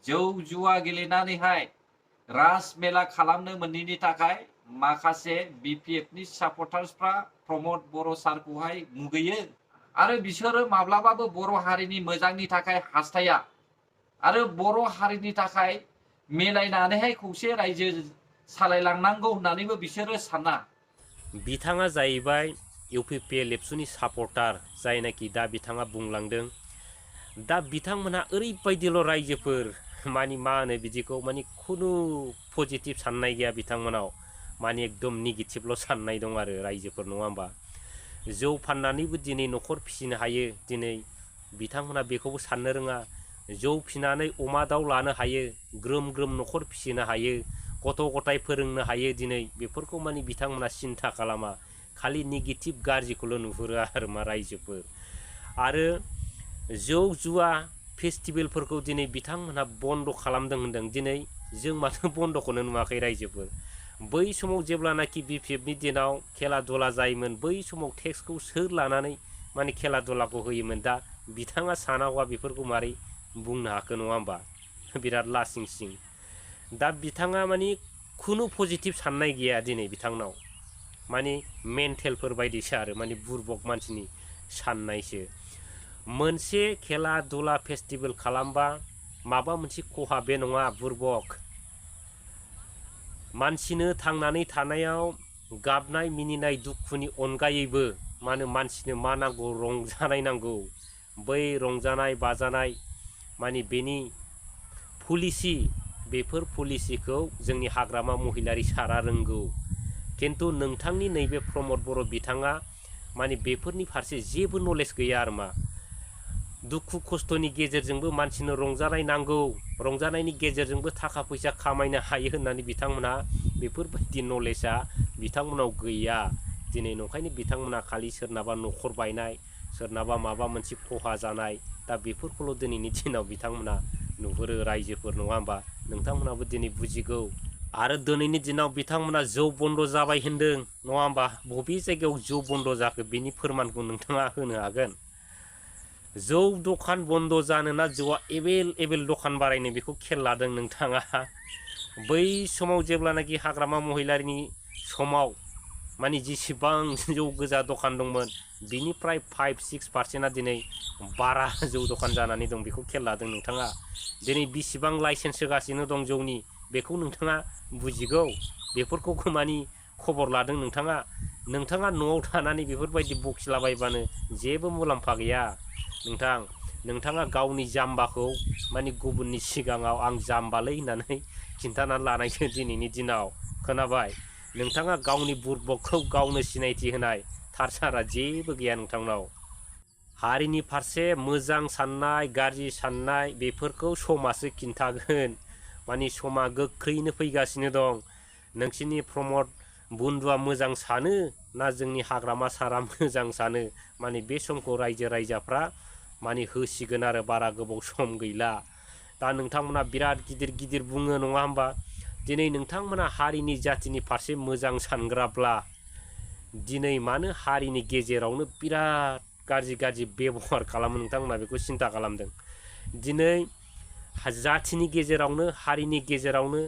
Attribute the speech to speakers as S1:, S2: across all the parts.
S1: जौ जुवा गेलेनानैहाय राज मेला खालामनो मोनैनि थाखाय माखासे बिपिएफनि सापर्टार्सफ्रा प्रमद बर' सारखौहाय मुगैयो आरो बिसोरो माब्लाबाबो बर' हारिनि मोजांनि थाखाय हास्थाया आरो बर' हारिनि थाखाय मिलायनानैहाय खौसे रायजो सालायलांनांगौ होननानैबो बिसोरो साना।
S2: बिथाङा जाहैबाय UPPL एबसुनि सापर्टार जायनाखि दा बिथाङा बुंलांदों। दा बिथांमोनहा ओरैबायदिल' रायजोफोर मानि मा होनो बिदिखौ मानि खुनु पजिटिभ साननाय गैया बिथांमोनाव, मानि एकदम नेगेटिभल' साननाय दं आरो रायजोफोर, नङा होमबा? जौ फाननानैबो दिनै न'खर फिसिनो हायो, दिनै बिथांमोनहा बेखौबो साननो रोङा। जौ फिनानै अमा दाउ लानो हायो, ग्रोम ग्रोम न'खर फिसिनो हायो, गथ' गथाय फोरोंनो हायो। दिनै बेफोरखौ मानि बिथांमोना सिन्था खालामा, खालि नेगेटिभ गाज्रिखौल' नुहुरो आरो मा रायजोफोर। आरो जौ जुवा फेस्टिभेलफोरखौ दिनै बिथांमोनहा बन्द' खालामदों होनदों। दिनै जों माथो बन्द'खौनो नुवाखै रायजोफोर। बै समाव जेब्लानाखि बिपिएफनि दिनाव खेला दुला जायोमोन, बै समाव टेक्सखौ सोर लानानै माने खेला दुलाखौ होयोमोन। दा बिथाङा सानावा बेफोरखौ मारै बुंनो हाखो, नङा होमबा? बिराद लासिं सिं। दा बिथाङा मानि खुनु पजिटिभ साननाय गैया दिनै बिथांनाव, मानि मेन्टेलफोर बायदिसो आरो मानि बुरबक मानसिनि साननायसो। मोनसे खेला दुला फेस्टिभेल खालामबा माबा मोनसे खहा बे नङा बुरबक। मानसिनो थांनानै थानायाव गाबनाय मिनिनाय दुखुनि अनगायैबो मानो मानसिनो मा नांगौ, रंजानाय नांगौ। बै रंजानाय बाजानाय मानि बेनि पलिसि, बेफोर पलिसिखौ जोंनि हाग्रामा महिलारि सारा रोंगौ। खिन्थु नोंथांनि नैबे प्रमद बर' बिथाङा मानि बेफोरनि फारसे जेबो नलेज गैया आरो मा। दुखु खस्थ'नि गेजेरजोंबो मानसिनो रंजानाय नांगौ, रंजानायनि गेजेरजोंबो थाखा फैसा खामायनो हायो होननानै बिथांमोनहा बेफोरबायदि नलेजआ बिथांमोनाव गैया। दिनै नंखायनो बिथांमोना खालि सोरनाबा न'खर बायनाय, सोरनाबा माबा मोनसे खहा जानाय, दा बेफोरखौल' दिनैनि दिनाव बिथांमोना नुहुरो रायजोफोर, नङा होमबा? नोंथांमोनाबो दिनै बुजिगौ। आरो दिनैनि दिनाव बिथांमोना जौ बन्द' जाबाय होनदों, नङा होमबा? बबे जायगायाव जौ बन्द' जाखो बेनि फोरमानखौ नोंथाङा होनो हागोन? जौ दखान बन्द' जानोना जौआ एभेलेबेल दखान बारायनो बेखौ खेल लादों नोंथाङा? बै समाव जेब्लानाखि हाग्रामा महिलारिनि समाव मानि जेसेबां जौ गोजा दखान दंमोन बिनिफ्राय 5-6% दिनै बारा जौ दखान जानानै दं, बेखौ खेल लादों नोंथाङा? दिनै बेसेबां लाइसेन्स होगासिनो दं जौनि, बेखौ नोंथाङा बुजिगौ? बेफोरखौ मानि खबर लादों नोंथाङा? नोंथाङा न'आव थानानै बेफोरबायदि बखिलाबायबानो जेबो मुलाम्फा गैया नोंथां। नोंथाङा गावनि जाम्बाखौ मानि गुबुननि सिगाङाव आं जाम्बालै होननानै खिन्थानानै लानायसो दिनैनि दिनाव, खोनाबाय? नोंथाङा गावनि बुरबकखौ गावनो सिनायथि होनाय थार सारा जेबो गैया नोंथांनाव। हारिनि फारसे मोजां साननाय गाज्रि साननाय बेफोरखौ समासो खिन्थागोन। मानि समा गोख्रैनो फैगासिनो दं। नोंसिनि प्रमद बुन्दुआ मोजां सानो ना जोंनि हाग्रामा सारा मोजां सानो? मानि बे समखौ रायजो राजाफ्रा मानि होसिगोन आरो बारा गोबाव सम गैला। दा नोंथांमोना बिराद गिदिर गिदिर बुङो, नङा होमबा? दिनै नोंथांमोना हारिनि जाथिनि फारसे मोजां सानग्राब्ला दिनै मानो हारिनि गेजेरावनो बिराद गाज्रि गाज्रि बेबहार खालामो नोंथांमोना बेखौ सिन्था खालामदों? दिनै जाथिनि गेजेरावनो हारिनि गेजेरावनो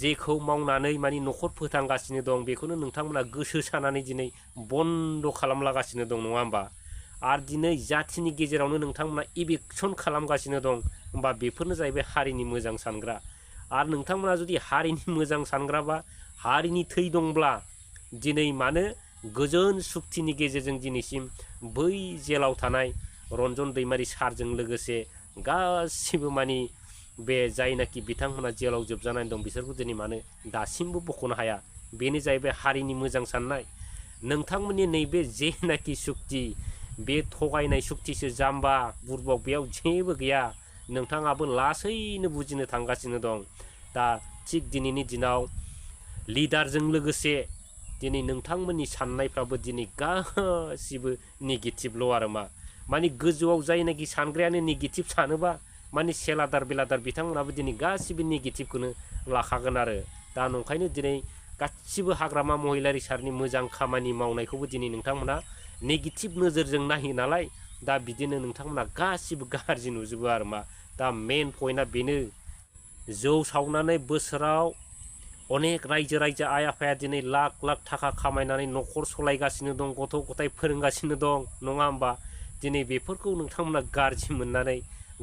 S2: जेखौ मावनानै मानि न'खर फोथांगासिनो दं बेखौनो नोंथांमोना गोसो सानानै दिनै बन्द' खालामलागासिनो दं, नङा होमबा? आरो दिनै जाथिनि गेजेरावनो नोंथांमोना इभिकसन खालामगासिनो दं। होमबा बेफोरनो जाहैबाय हारिनि मोजां सानग्रा। आरो नोंथांमोना जुदि हारिनि मोजां सानग्राबा, हारिनि थै दंब्ला दिनै मानो गोजोन सुक्तिनि गेजेरजों दिनैसिम बै जेलाव थानाय रन्जन दैमारि सारजों लोगोसे गासिबो मानि बे जायनाखि बिथांमोना जेलाव जोबजानानै दं बिसोरखौ दिनै मानो दासिमबो बख'नो हाया? बेनो जाहैबाय हारिनि मोजां साननाय। नोंथांमोननि नैबे जेनाखि सुक्ति, बे थगायनाय सुक्तिसो जाम्बा बुरबक, बेयाव जेबो गैया। नोंथाङाबो लासैनो बुजिनो थांगासिनो दं। दा थिग दिनैनि दिनाव लिडारजों लोगोसे दिनै नोंथांमोननि साननायफ्राबो दिनै गासिबो नेगेटिभल' आरो मा। मानि गोजौआव जायनाखि सानग्रायानो नेगेटिभ सानोबा मानि सेलादार बेलादार बिथांमोनाबो दिनै गासिबो नेगेटिभखौनो लाखागोन आरो। दा नंखायनो दिनै गासिबो हाग्रामा महिलारि सारनि मोजां खामानि मावनायखौबो दिनै नोंथांमोना नेगेटिभ नोजोरजों नायो नालाय, दा बिदिनो नोंथांमोना गासिबो गाज्रि नुजोबो आरो मा। दा मेन पइन्टआ बेनो, जौ सावनानै बोसोराव अनेक रायजो राजा आइ आफाया दिनै लाख लाख थाखा खामायनानै न'खर सलायगासिनो दं, गथ' गथाय फोरोंगासिनो दं, नङा होमबा? दिनै बेफोरखौ नोंथांमोना गाज्रि मोननानै,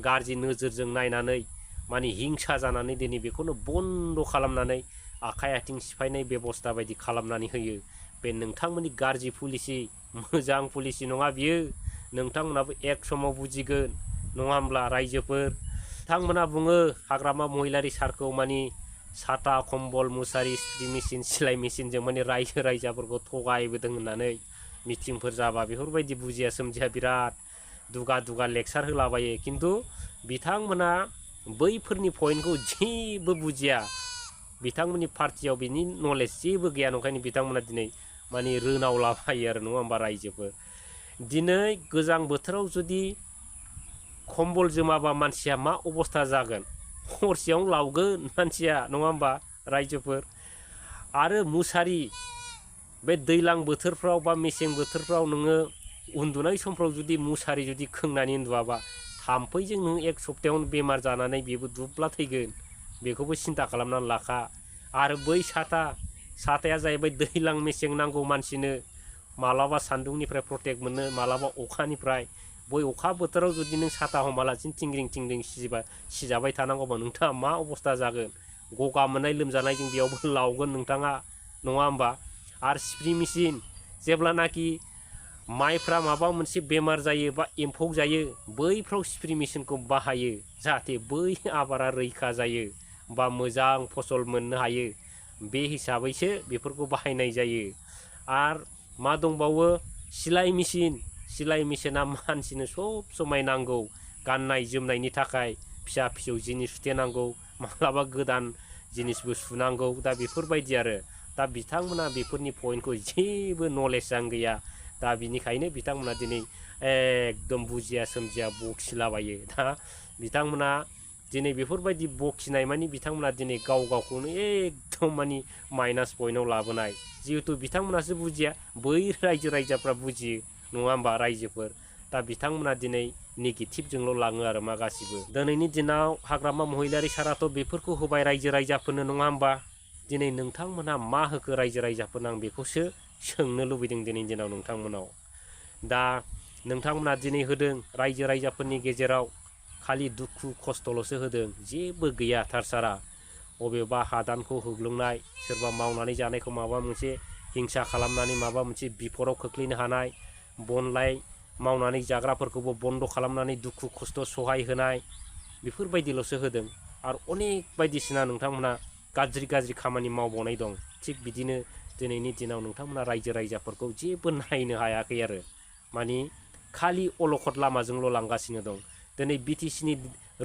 S2: गाज्रि नोजोरजों नायनानै माने हिंसा जानानै दिनै बेखौनो बन्द' खालामनानै आखाइ आथिं सिफायनाय बेबस्था बायदि खालामनानै होयो। बे नोंथांमोननि गाज्रि पलिसि, मोजां पलिसि नङा बियो। नोंथांमोनाबो एक समाव बुजिगोन, नङा होमब्ला रायजोफोर? बिथांमोना बुङो हाग्रामा महिलारि सारखौ माने साथा कम्बल मुसारि स्प्रे मेसिन सिलाइ मेसिनजों माने रायजो राजाफोरखौ थगायबोदों होननानै मिटिंफोर जाबा बेफोरबायदि बुजिया सोमजिया बिराद दुगा दुगा लेक्सार होलाबायो। खिन्थु बिथांमोना बैफोरनि पइन्टखौ जेबो बुजिया। बिथांमोननि पार्टियाव बिनि नलेज जेबो गैया, नंखायनो बिथांमोना दिनै माने रोनावलाबायो आरो, नङा होमबा रायजोफोर? दिनै गोजां बोथोराव जुदि कम्बल जोमाबा मानसिया मा अबस्था जागोन? हरसेयावनो लावगोन मानसिया, नङा होमबा रायजोफोर? आरो मुसारि बे दैलां बोथोरफ्राव बा मेसें बोथोरफ्राव नोङो उन्दुनाय समफ्राव जुदि मुसारि जुदि खोंनानै उन्दुआबा थाम्फैजों नों एक सप्तायावनो बेमार जानानै बेबो दुब्ला थैगोन। बेखौबो सिन्था खालामनानै लाखा। आरो बै साथाया जाहैबाय दैलां मेसें नांगौ मानसिनो। मालाबा सान्दुंनिफ्राय प्रटेक्ट मोनो, मालाबा अखानिफ्राय। बै अखा बोथोराव जुदि नों साथा हमालासिनो थिंग्रिं थिंग्रिं सिजाबाय थानांगौबा नोंथाङा मा अबस्था जागोन? गगा मोननाय लोमजानायजों बेयावबो लावगोन नोंथाङा, नङा होमबा? आरो स्प्रे मेसिन जेब्लानाखि माइफ्रा माबा मोनसे बेमार जायो बा एम्फौ जायो, बैफ्राव स्प्रे मेसिनखौ बाहायो जाहाथे बै आबादा रैखा जायो बा मोजां फसल मोननो हायो। बे हिसाबैसो बेफोरखौ बाहायनाय जायो। आरो मा दंबावो? सिलाइ मेसिना मानसिनो सब समाय नांगौ, गाननाय जोमनायनि थाखाय फिसा फिसौ जिनिस सुथेनांगौ, माब्लाबा गोदान जिनिसबो सुनांगौ। दा बेफोरबायदि आरो दा बिथांमोना बेफोरनि पइन्टखौ जेबो नलेजआनो गैया। दा बिनिखायनो बिथांमोना दिनै एकदम बुजिया सोमजिया बखिलाबायो। दा बिथांमोना दिनै बेफोरबायदि बखिनाय मानि बिथांमोना दिनै गाव गावखौनो एकदम मानि माइनास पइन्टआव लाबोनाय। जिहेथु बिथांमोनासो बुजिया, बै रायजो राजाफ्रा बुजियो, नङा होमबा रायजोफोर? दा बिथांमोना दिनै नेगेटिभजोंल' लाङो आरो मा गासिबो। दिनैनि दिनाव हाग्रामा महिलारि साराथ' बेफोरखौ होबाय रायजो राजाफोरनो, नङा होमबा? दिनै नोंथांमोनहा मा होखो रायजो राजाफोरनो? आं बेखौसो सोंनो लुबैदों दिनैनि दिनाव नोंथांमोनाव। दा नोंथांमोना दिनै होदों रायजो राजाफोरनि गेजेराव खालि दुखु खस्थ'ल'सो होदों, जेबो गैया थार-सारा। बबेबा हादानखौ होग्लुंनाय, सोरबा मावनानै जानायखौ माबा मोनसे हिंसा खालामनानै माबा मोनसे बिपदाव खोख्लैनो हानाय, बनलाय मावनानै जाग्राफोरखौबो बन्द' खालामनानै दुखु खस्थ' सहाय होनाय, बेफोरबायदिल'सो होदों। आरो अनेक बायदिसिना नोंथांमोना गाज्रि खामानि मावबावनाय दं। थिग बिदिनो दिनैनि दिनाव नोंथांमोना रायजो राजाफोरखौ जेबो नायनो हायाखै आरो मानि खालि अलखद लामाजोंल' लांगासिनो दं। दिनै बिटिसिनि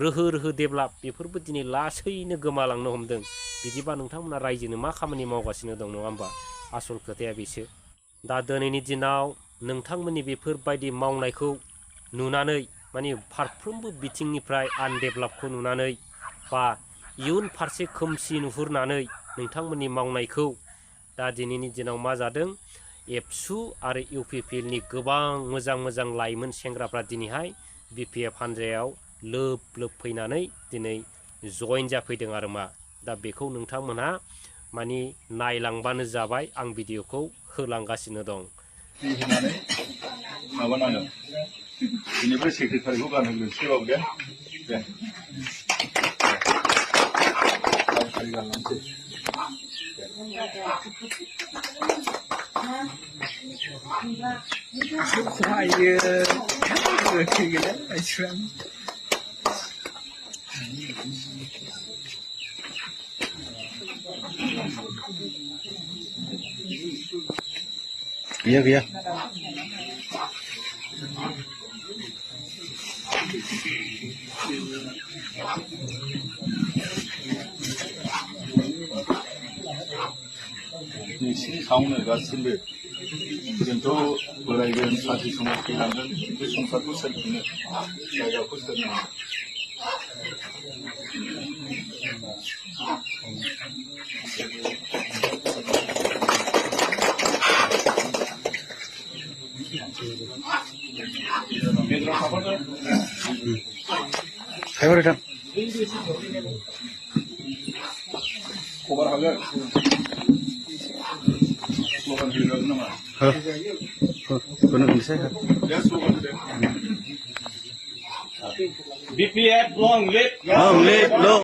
S2: रोहो डेभेलप बेफोरबो दिनै लासैनो गोमालांनो हमदों। बिदिबा नोंथांमोना रायजोनो मा खामानि मावगासिनो दं, नङा होमबा? आसल खोथाया बेसो। दा दिनैनि दिनाव नोंथांमोननि बेफोरबायदि मावनायखौ नुनानै माने फारफ्रोमबो बिथिंनिफ्राय आनडेभेलपखौ नुनानै बा इयुन फारसे खोमसि नुहुरनानै नोंथांमोननि मावनायखौ दा दिनैनि दिनाव मा जादों? एबसु आरो UPPLनि गोबां मोजां लाइमोन सेंग्राफ्रा दिनैहाय BPF हानजायाव लोब फैनानै दिनै जइन जाफैदों आरो मा। दा बेखौ नोंथांमोनहा मानि नायलांबानो जाबाय, आं भिडिअखौ होलांगासिनो दं।
S3: माबानांगोन बेनिफ्राय सेक्रेटारिखौ गानहोग्रोनोसै बाबु दे गैया नोंसिनि सायावनो गासिबो जोंथ' बोरायगोन, सानसे समाव थैलांगोन, बे संसारखौ सोर खुंनो, जायगाखौ सोर नांगौ? Favorite खबर हागोन स्लगान होगोन नामा
S4: बेखौनो होनसै
S3: दे स्लगान होदो
S4: long live long